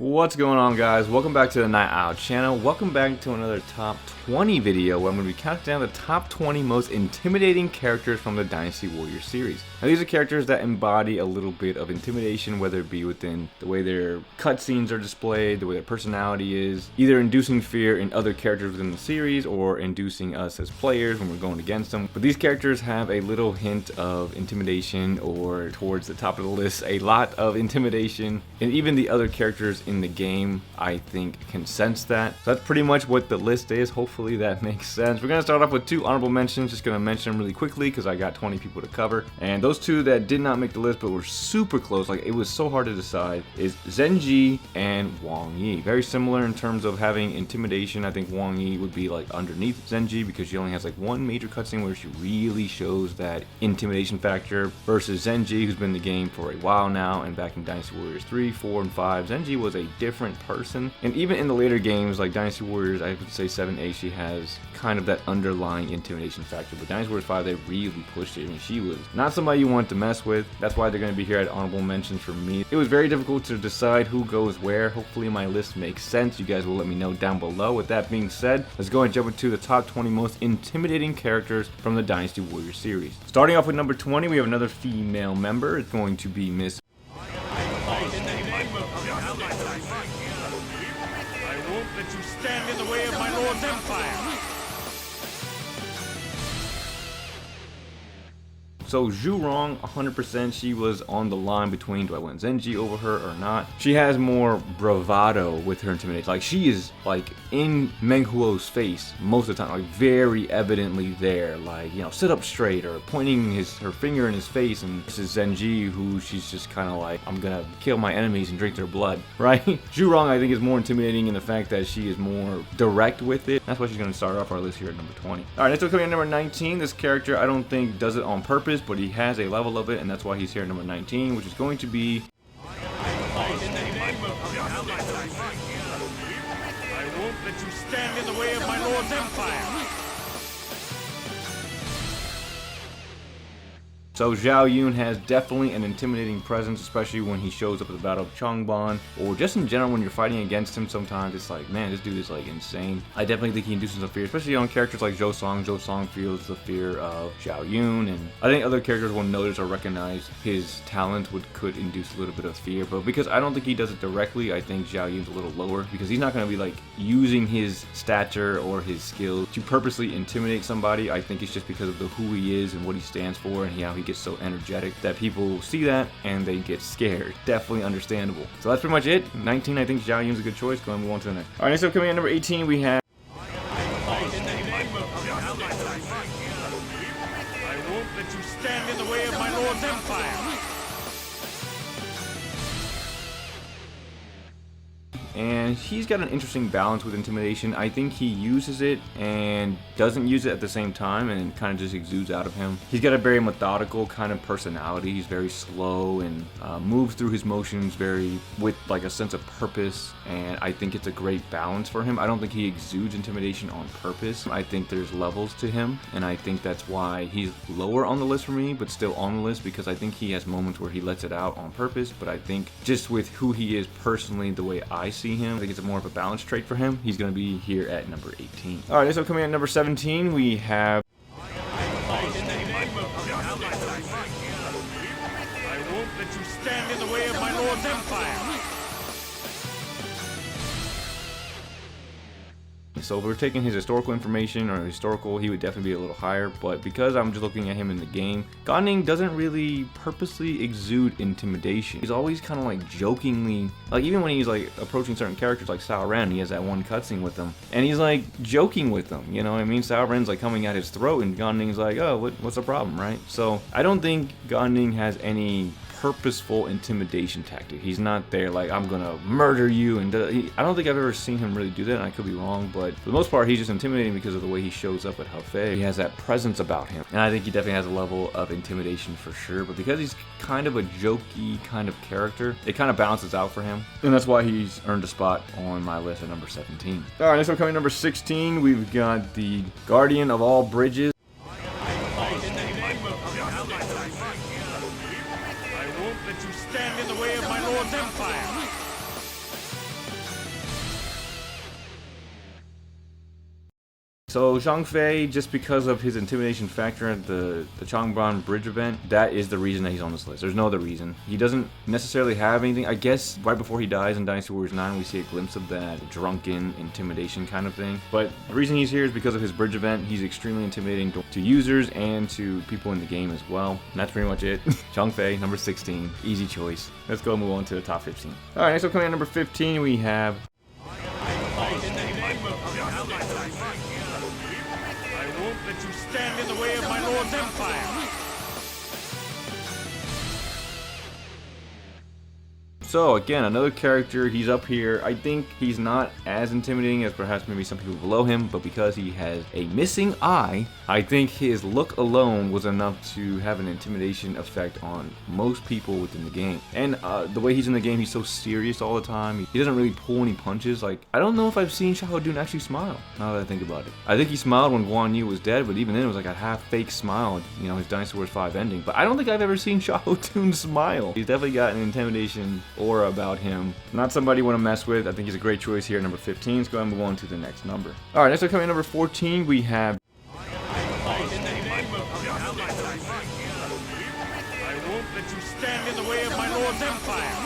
What's going on, guys? Welcome back to the Night Owl channel. Welcome back to another top 20 video where I'm going to be counting down the top 20 most intimidating characters from the Dynasty Warriors series. Now, these are characters that embody a little bit of intimidation, whether it be within the way their cutscenes are displayed, the way their personality is, either inducing fear in other characters within the series or inducing us as players when we're going against them. But these characters have a little hint of intimidation, or towards the top of the list, a lot of intimidation, and even the other characters in the game, I think, can sense that. So that's pretty much what the list is. Hopefully that makes sense. We're gonna start off with two honorable mentions. Just gonna mention them really quickly because I got 20 people to cover. And those two that did not make the list but were super close, like it was so hard to decide, is Zenji and Wang Yi. Very similar in terms of having intimidation. I think Wang Yi would be like underneath Zenji because she only has like one major cutscene where she really shows that intimidation factor, versus Zenji, who's been in the game for a while now, and back in Dynasty Warriors 3, 4, and 5, Zenji was a different person. And even in the later games like Dynasty Warriors, I would say 7, 8, she has kind of that underlying intimidation factor. But Dynasty Warriors 5, they really pushed it. I mean, she was not somebody you want to mess with. That's why they're going to be here at honorable mentions for me. It was very difficult to decide who goes where. Hopefully my list makes sense. You guys will let me know down below. With that being said, let's go and jump into the top 20 most intimidating characters from the Dynasty Warriors series. Starting off with number 20, we have another female member. It's going to be Miss that you stand in the way of my lord's empire. So Zhu Rong, 100%, she was on the line between do I want Zenji over her or not. She has more bravado with her intimidation. Like, she is like in Meng Huo's face most of the time, like very evidently there, like, you know, sit up straight or pointing her finger in his face. And this is Zenji, who she's just kind of like, I'm gonna kill my enemies and drink their blood, right? Zhu Rong, I think, is more intimidating in the fact that she is more direct with it. That's why she's gonna start off our list here at number 20. All right, next one coming at number 19. This character, I don't think does it on purpose, but he has a level of it, and that's why he's here at number 19, which is going to be I won't let you stand in the way of my lord's empire. So Zhao Yun has definitely an intimidating presence, especially when he shows up at the Battle of Changban, or just in general when you're fighting against him. Sometimes it's like, man, this dude is like insane. I definitely think he induces some fear, especially on characters like Zhou Song. Zhou Song feels the fear of Zhao Yun, and I think other characters will notice or recognize his talent could induce a little bit of fear. But because I don't think he does it directly, I think Zhao Yun's a little lower, because he's not going to be like using his stature or his skill to purposely intimidate somebody. I think it's just because of who he is and what he stands for, and how he gets so energetic that people see that and they get scared. Definitely understandable. So that's pretty much it. 19, I think Zhao Yun's a good choice. Go and move on to the next. All right, next up coming at number 18, we have I won't let you stand in the way of my lord's empire. and he's got an interesting balance with intimidation. I think he uses it and doesn't use it at the same time, and it kind of just exudes out of him. He's got a very methodical kind of personality. He's very slow and moves through his motions with like a sense of purpose, and I think it's a great balance for him. I don't think he exudes intimidation on purpose. I think there's levels to him, and I think that's why he's lower on the list for me, but still on the list, because I think he has moments where he lets it out on purpose. But I think just with who he is personally, the way I see him, I think it's more of a balance trait for him. He's going to be here at number 18. All right, so coming at number 17, we have I won't let you stand in the way of my lord's empire. So if we're taking his historical information or historical, he would definitely be a little higher. But because I'm just looking at him in the game, Ganning doesn't really purposely exude intimidation. He's always kind of like jokingly, like even when he's like approaching certain characters like Sao Ren, he has that one cutscene with them, and he's like joking with them, you know what I mean? Sao Ren's like coming at his throat, and Ganning's like, oh, what's the problem, right? So I don't think Ganning has any purposeful intimidation tactic. He's not there like, I'm gonna murder you, and I don't think I've ever seen him really do that, and I could be wrong, but for the most part he's just intimidating because of the way he shows up at Hefei. He has that presence about him, and I think he definitely has a level of intimidation for sure. But because he's kind of a jokey kind of character, it kind of balances out for him, and that's why he's earned a spot on my list at number 17. All right, next one coming number 16, we've got the Guardian of all bridges. I won't let you stand in the way of my lord's empire. So Zhang Fei, just because of his intimidation factor at the Changban Bridge event, that is the reason that he's on this list. There's no other reason. He doesn't necessarily have anything. I guess right before he dies in Dynasty Warriors 9, we see a glimpse of that drunken intimidation kind of thing. But the reason he's here is because of his bridge event. He's extremely intimidating to users and to people in the game as well. And that's pretty much it. Zhang Fei, number 16. Easy choice. Let's go move on to the top 15. Alright, next up coming at number 15, we have... I won't let you stand in the way of my lord's empire. So again, another character, he's up here. I think he's not as intimidating as perhaps maybe some people below him, but because he has a missing eye, I think his look alone was enough to have an intimidation effect on most people within the game. And the way he's in the game, he's so serious all the time. He doesn't really pull any punches. Like, I don't know if I've seen Xiahou Dun actually smile, now that I think about it. I think he smiled when Guan Yu was dead, but even then it was like a half fake smile, you know, his Dynasty Warriors 5 ending. But I don't think I've ever seen Xiahou Dun smile. He's definitely got an intimidation aura about him. Not somebody you want to mess with. I think he's a great choice here at number 15. Let's go ahead and move on to the next number. Alright, next up coming at number 14, we have... I won't let you stand in the way of my lord's empire.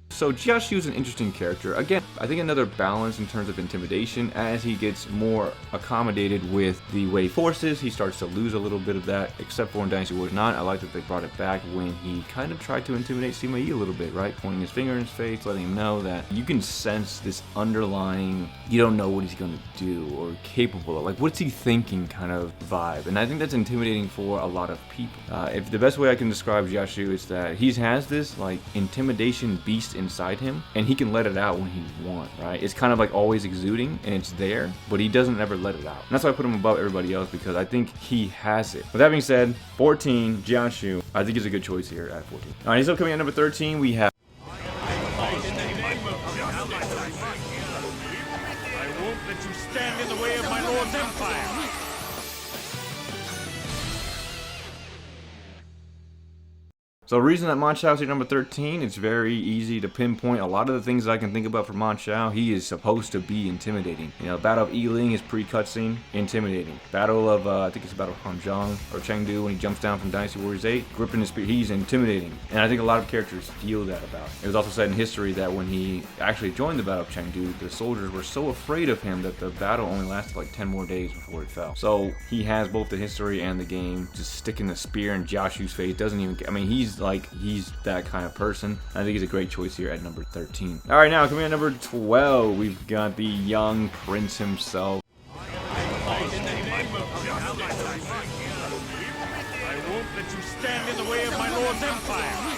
So Jiaxu is an interesting character. Again, I think another balance in terms of intimidation. As he gets more accommodated with the way forces, he starts to lose a little bit of that, except for in Dynasty Warriors 9. I like that they brought it back when he kind of tried to intimidate Sima Yi a little bit, right? Pointing his finger in his face, letting him know that you can sense this underlying, you don't know what he's going to do or capable of. Like, what's he thinking kind of vibe. And I think that's intimidating for a lot of people. If the best way I can describe Jiaxu is that he has this, like, intimidation beast inside him, and he can let it out when he wants, right? It's kind of like always exuding, and it's there, but he doesn't ever let it out. And that's why I put him above everybody else, because I think he has it. With that being said, 14, Jiaxu, I think is a good choice here at 14. All right, he's upcoming at number 13. We have... I won't let you stand in the way of my lord's empire. So the reason that Ma Chao's here number 13, it's very easy to pinpoint a lot of the things that I can think about for Ma Chao. He is supposed to be intimidating. You know, Battle of Yiling is pre-cutscene, intimidating. Battle of, I think it's Battle of Hanzhong or Chengdu when he jumps down from Dynasty Warriors 8, gripping his spear, he's intimidating. And I think a lot of characters feel that about him. It was also said in history that when he actually joined the Battle of Chengdu, the soldiers were so afraid of him that the battle only lasted like 10 more days before it fell. So he has both the history and the game, just sticking the spear in Jiaxu's face, doesn't even, I mean, he's that kind of person. I think he's a great choice here at number 13. All right, now coming at number 12, we've got the young prince himself. I won't let you stand in the way of my lord's empire.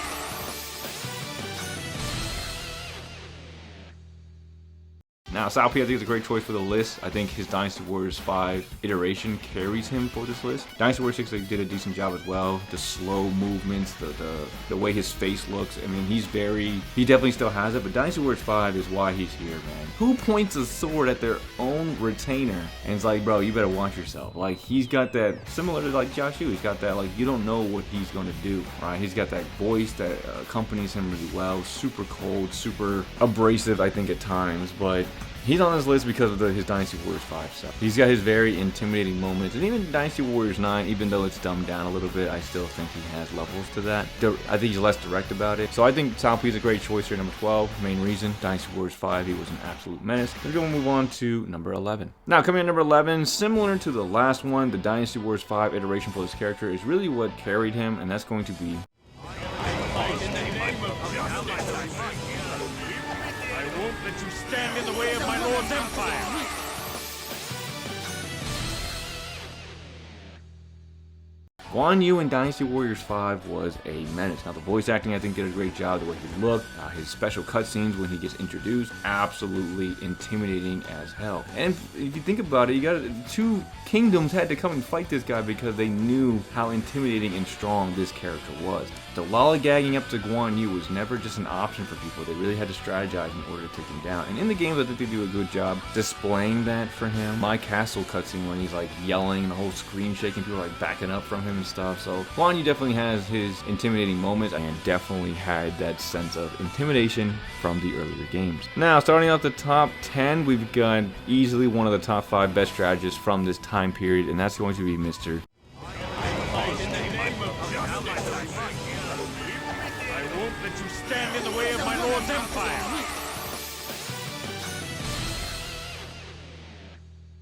Now, Cao Pi, I think, is a great choice for the list. I think his Dynasty Warriors 5 iteration carries him for this list. Dynasty Warriors 6, they did a decent job as well. The slow movements, the way his face looks. I mean, he definitely still has it, but Dynasty Warriors 5 is why he's here, man. Who points a sword at their own retainer and it's like, bro, you better watch yourself? Like, he's got that, similar to like Jiaxu, he's got that, like, you don't know what he's gonna do, right? He's got that voice that accompanies him really well. Super cold, super abrasive, I think, at times, but he's on this list because of his Dynasty Warriors 5 stuff. He's got his very intimidating moments. And even Dynasty Warriors 9, even though it's dumbed down a little bit, I still think he has levels to that. I think he's less direct about it. So I think Cao Pi is a great choice here, number 12. Main reason, Dynasty Warriors 5, he was an absolute menace. Let's go and move on to number 11. Now, coming in number 11, similar to the last one, the Dynasty Warriors 5 iteration for this character is really what carried him, and that's going to be... I won't let you stand in the way of my lord's empire. Guan Yu in Dynasty Warriors 5 was a menace. Now, the voice acting, I think, did a great job. The way he looked, his special cutscenes when he gets introduced, absolutely intimidating as hell. And if you think about it, two kingdoms had to come and fight this guy because they knew how intimidating and strong this character was. The lollygagging up to Guan Yu was never just an option for people. They really had to strategize in order to take him down. And in the games, I think they do a good job displaying that for him. My castle cutscene when he's like yelling and the whole screen shaking, people are like backing up from him and stuff. So Guan Yu definitely has his intimidating moments and definitely had that sense of intimidation from the earlier games. Now, starting out the top 10, we've got easily one of the top 5 best strategists from this time period, and that's going to be Mr. I won't let you stand in the way of my lord's empire.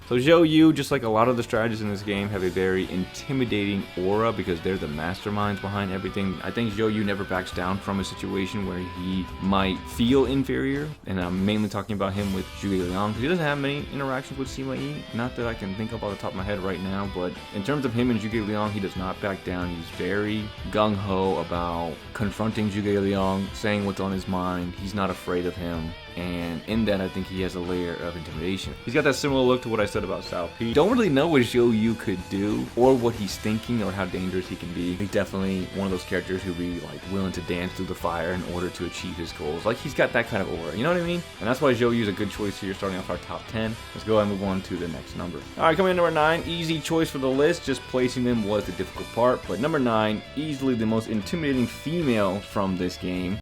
So Zhou Yu, just like a lot of the strategists in this game, have a very intimidating aura because they're the masterminds behind everything. I think Zhou Yu never backs down from a situation where he might feel inferior, and I'm mainly talking about him with Zhuge Liang because he doesn't have many interactions with Sima Yi. Not that I can think of off the top of my head right now, but in terms of him and Zhuge Liang, he does not back down. He's very gung-ho about confronting Zhuge Liang, saying what's on his mind. He's not afraid of him. And in that, I think he has a layer of intimidation. He's got that similar look to what I said about Cao Pi. Don't really know what Zhou Yu could do or what he's thinking or how dangerous he can be. He's definitely one of those characters who'd be like willing to dance through the fire in order to achieve his goals. Like, he's got that kind of aura, you know what I mean? And that's why Zhou Yu's a good choice here, starting off our top 10. Let's go ahead and move on to the next number. All right, coming in number 9, easy choice for the list. Just placing them was the difficult part. But number 9, easily the most intimidating female from this game.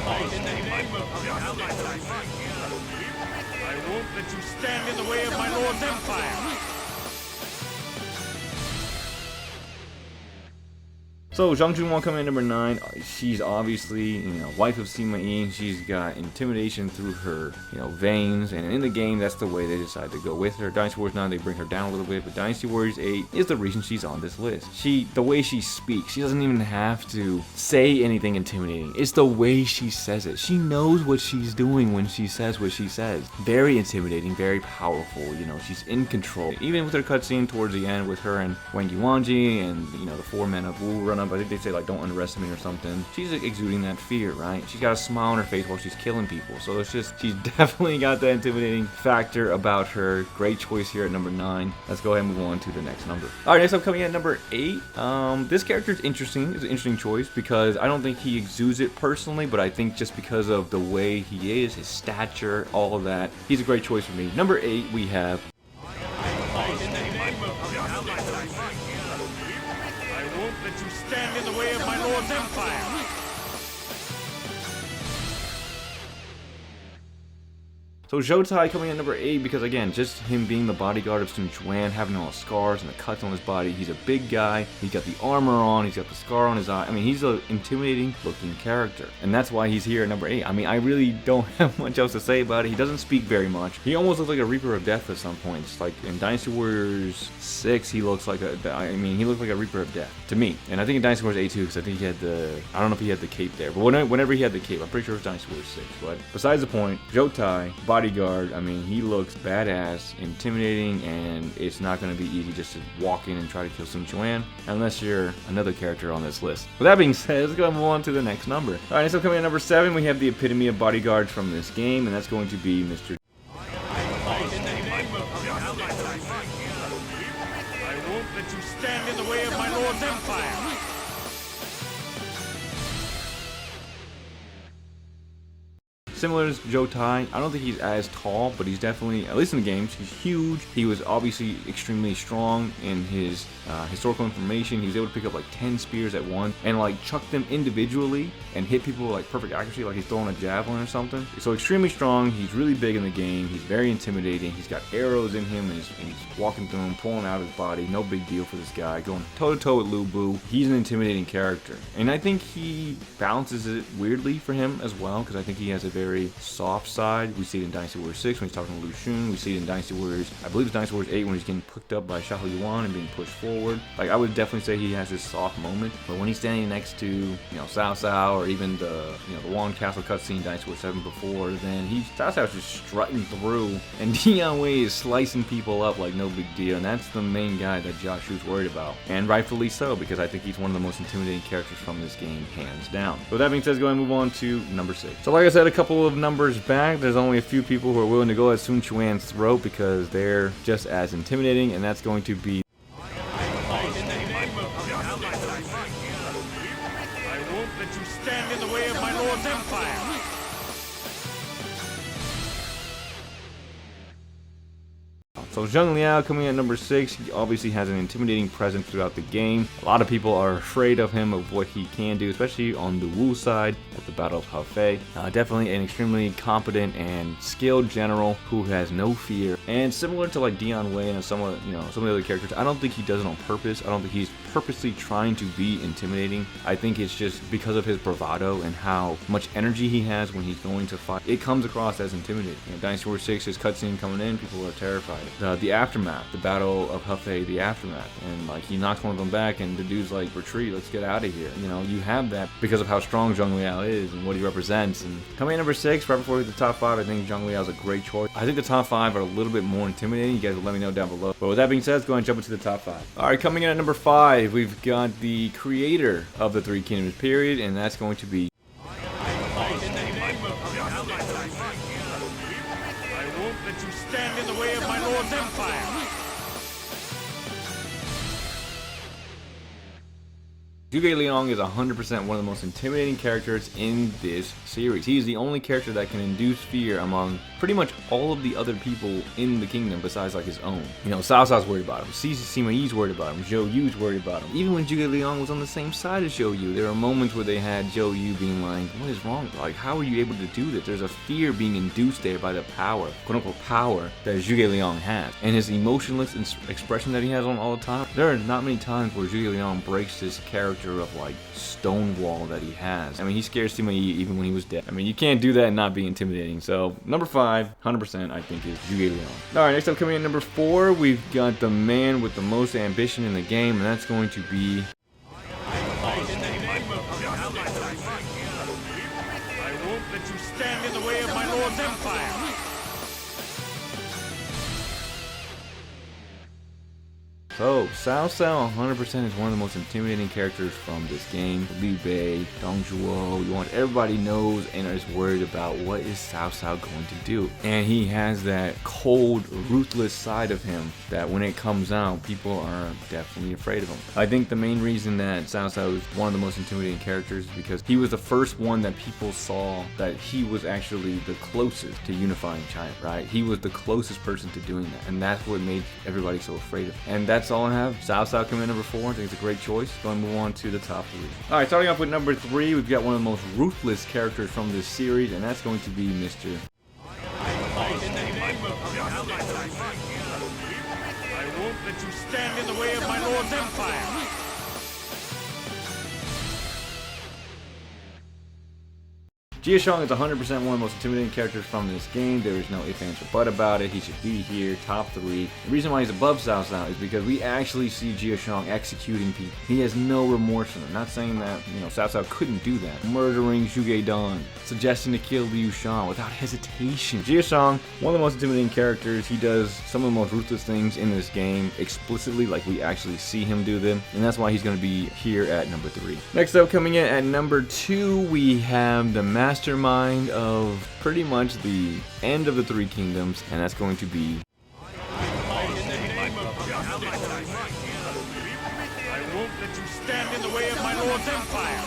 I won't let you stand in the way of my lord's empire. So Zhang Junwan coming in number 9. She's obviously, wife of Sima Yi. She's got intimidation through her, veins, and in the game, that's the way they decide to go with her. Dynasty Warriors 9, they bring her down a little bit, but Dynasty Warriors 8 is the reason she's on this list. The way she speaks, she doesn't even have to say anything intimidating. It's the way she says it. She knows what she's doing when she says what she says. Very intimidating, very powerful. She's in control. Even with her cutscene towards the end with her and Wang Yuanji and the 4 men of Wu run up. I think they say like don't underestimate or something. She's exuding that fear, right? She's got a smile on her face while she's killing people. So it's just, she's definitely got that intimidating factor about her. Great choice here at number 9. Let's go ahead and move on to the next number. All right, next up coming in at number 8. This character is interesting. It's an interesting choice because I don't think he exudes it personally, but I think just because of the way he is, his stature, all of that, he's a great choice for me. Number 8, we have That you stand in the way of my lord's empire. So Zhou Tai coming in number 8 because, again, just him being the bodyguard of Sun Quan, having all the scars and the cuts on his body. He's a big guy. He's got the armor on. He's got the scar on his eye. I mean, he's an intimidating looking character. And that's why he's here at number 8. I mean, I really don't have much else to say about it. He doesn't speak very much. He almost looks like a Reaper of Death at some points. Like in Dynasty Warriors 6, he looks like he looked like a Reaper of Death to me. And I think in Dynasty Warriors 8 too, because I think he had I don't know if he had the cape there, but whenever he had the cape, I'm pretty sure it was Dynasty Warriors 6. But besides the point, Zhou Tai, bodyguard, I mean, he looks badass, intimidating, and it's not going to be easy just to walk in and try to kill Sun Quan unless you're another character on this list. With that being said, let's go and move on to the next number. All right, so coming in at number 7, we have the epitome of bodyguards from this game, and that's going to be Mr. I won't let you stand in the way of my lord's empire. Similar to Zhou Tai, I don't think he's as tall, but he's definitely, at least in the games, he's huge. He was obviously extremely strong in his historical information. He was able to pick up like 10 spears at once and like chuck them individually and hit people with like perfect accuracy, like he's throwing a javelin or something. So extremely strong. He's really big in the game. He's very intimidating. He's got arrows in him and he's walking through them, pulling out his body. No big deal for this guy. Going toe to toe with Lu Bu. He's an intimidating character. And I think he balances it weirdly for him as well, because I think he has a very soft side. We see it in Dynasty Warriors 6 when he's talking to Lu Xun. We see it in Dynasty Warriors, I believe it's Dynasty Warriors 8 when he's getting picked up by Xiahou Yuan and being pushed forward. Like, I would definitely say he has this soft moment, but when he's standing next to, Cao Cao, or even the, the Wan Castle cutscene Dynasty Warriors 7 before, then Cao Cao's just strutting through, and Dian Wei is slicing people up like no big deal, and that's the main guy that Josh Hu's worried about, and rightfully so, because I think he's one of the most intimidating characters from this game, hands down. With that being said, let's go ahead and move on to number 6. So like I said, a couple of numbers back, there's only a few people who are willing to go at Sun Quan's throat because they're just as intimidating, and that's going to be I won't let you stand in the way of my lord's empire. So Zheng Liao coming in at number 6, he obviously has an intimidating presence throughout the game. A lot of people are afraid of him, of what he can do, especially on the Wu side at the Battle of Hefei. Definitely an extremely competent and skilled general who has no fear. And similar to like Dion Wei and some of the other characters, I don't think he does it on purpose. I don't think he's purposely trying to be intimidating. I think it's just because of his bravado and how much energy he has when he's going to fight. It comes across as intimidating. Dynasty Warriors 6, his cutscene coming in, people are terrified. The aftermath, the Battle of Hefei, the aftermath, and like he knocks one of them back, and the dude's like, retreat, let's get out of here. You have that because of how strong Zheng Liao is and what he represents. And coming in number 6, right before we hit the top 5, I think Zheng Liao is a great choice. I think the top 5 are a little bit more intimidating. You guys will let me know down below. But with that being said, let's go ahead and jump into the top 5. All right, coming in at number 5, we've got the creator of the Three Kingdoms period, and that's going to be That you stand in the way of my lord's empire. Zhuge Liang is 100% one of the most intimidating characters in this series. He is the only character that can induce fear among pretty much all of the other people in the kingdom besides like his own. Cao Cao's worried about him, Sima Yi's worried about him, Zhou Yu's worried about him. Even when Zhuge Liang was on the same side as Zhou Yu, there were moments where they had Zhou Yu being like, what is wrong? Like, how are you able to do this? There's a fear being induced there by the power, quote unquote power, that Zhuge Liang has. And his emotionless expression that he has on all the time. There are not many times where Zhuge Liang breaks this character of like stonewall that he has. I mean, he scares Sima Yi even when he was dead. I mean, you can't do that and not be intimidating. So number 5, 100% I think is Zhuge Liang. All right, next up coming in number 4, we've got the man with the most ambition in the game, and that's going to be I won't let you stand in the way of my lord's empire. So, Cao Cao 100% is one of the most intimidating characters from this game. Liu Bei, Dong Zhuo, everybody knows and is worried about what is Cao Cao going to do. And he has that cold, ruthless side of him that when it comes out, people are definitely afraid of him. I think the main reason that Cao Cao is one of the most intimidating characters is because he was the first one that people saw that he was actually the closest to unifying China, right? He was the closest person to doing that, and that's what made everybody so afraid of him. And that's all I have. Cao Cao coming in number 4. I think it's a great choice. Going to move on to the top 3. All right, starting off with number 3, we've got one of the most ruthless characters from this series, and that's going to be Mr. I won't let you stand in the way of my lord's empire. Jia Shang is 100% one of the most intimidating characters from this game. There is no ifs, ands, or but about it. He should be here, top 3. The reason why he's above Cao Cao is because we actually see Jia Shang executing people. He has no remorse in him. Not saying that, Cao Cao couldn't do that. Murdering Zhuge Dan, suggesting to kill Liu Shan without hesitation. Jia Shang, one of the most intimidating characters. He does some of the most ruthless things in this game explicitly, like we actually see him do them. And that's why he's going to be here at number 3. Next up, coming in at number 2, we have the mastermind of pretty much the end of the Three Kingdoms, and that's going to be I won't let you stand in the way of my lord's empire.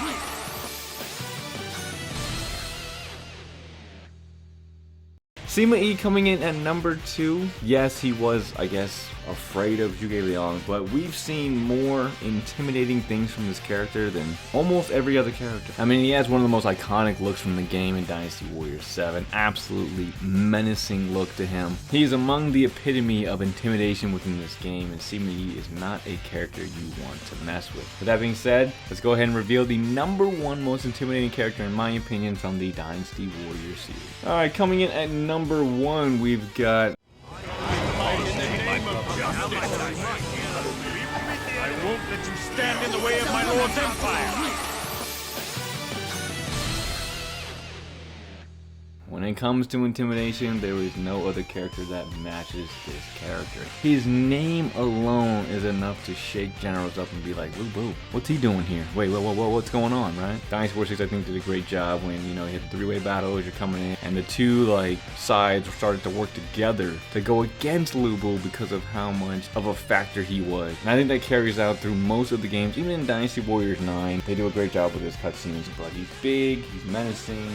Sima Yi coming in at number 2. Yes, he was, I guess, afraid of Zhuge Liang, but we've seen more intimidating things from this character than almost every other character. I mean, he has one of the most iconic looks from the game in Dynasty Warriors 7. Absolutely menacing look to him. He is among the epitome of intimidation within this game, and Sima Yi is not a character you want to mess with. With that being said, let's go ahead and reveal the number 1 most intimidating character, in my opinion, from the Dynasty Warriors series. Alright, coming in at number 1, we've got I won't let you stand in the way of my lord's empire. When it comes to intimidation, there is no other character that matches this character. His name alone is enough to shake generals up and be like, "Woo boo, what's he doing here? Wait, what's going on?" Right? Dynasty Warriors 6, I think, did a great job when you hit the 3-way battle as you're coming in, and the two sides started to work together to go against Lu Bu because of how much of a factor he was. And I think that carries out through most of the games, even in Dynasty Warriors 9. They do a great job with his cutscenes, but he's big, he's menacing,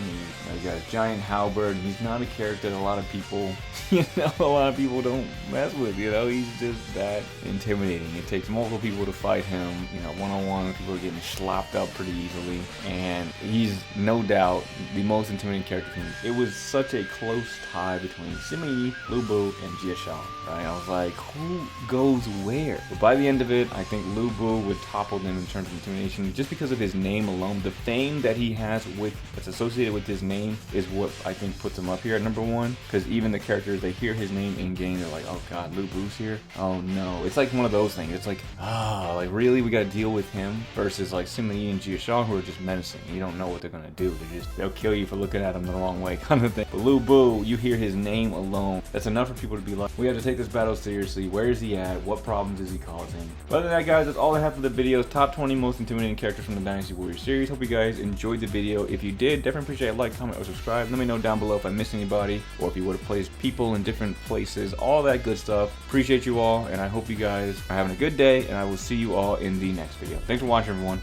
he's got a giant halberd. Bird. He's not a character that a lot of people, a lot of people don't mess with. He's just that intimidating. It takes multiple people to fight him. One-on-one, people are getting slopped up pretty easily, and he's no doubt the most intimidating character to me. It was such a close tie between Sima Yi, Lu Bu, and Jia Shao. Right? I was like, who goes where? But by the end of it, I think Lu Bu would topple them in terms of intimidation, just because of his name alone. The fame that he has that's associated with his name is what I think puts him up here at number 1. Because even the characters, they hear his name in game, they're like, oh god, Lu Bu's here. Oh no, it's like one of those things. It's like, like really, we gotta deal with him versus like Sima Yi and Jia Shao, who are just menacing. You don't know what they're gonna do. They'll kill you for looking at them the wrong way, kind of thing. But Lu Bu, you hear his name alone, that's enough for people to be like, we have to take this battle seriously. Where is he at? What problems is he causing? But other than that, guys, that's all I have for the videos. Top 20 most intimidating characters from the Dynasty Warriors series. Hope you guys enjoyed the video. If you did, definitely appreciate a like, comment, or subscribe. Let me know down below if I missed anybody, or if you would have placed people in different places, all that good stuff. Appreciate you all, and I hope you guys are having a good day, and I will see you all in the next video. Thanks for watching, everyone.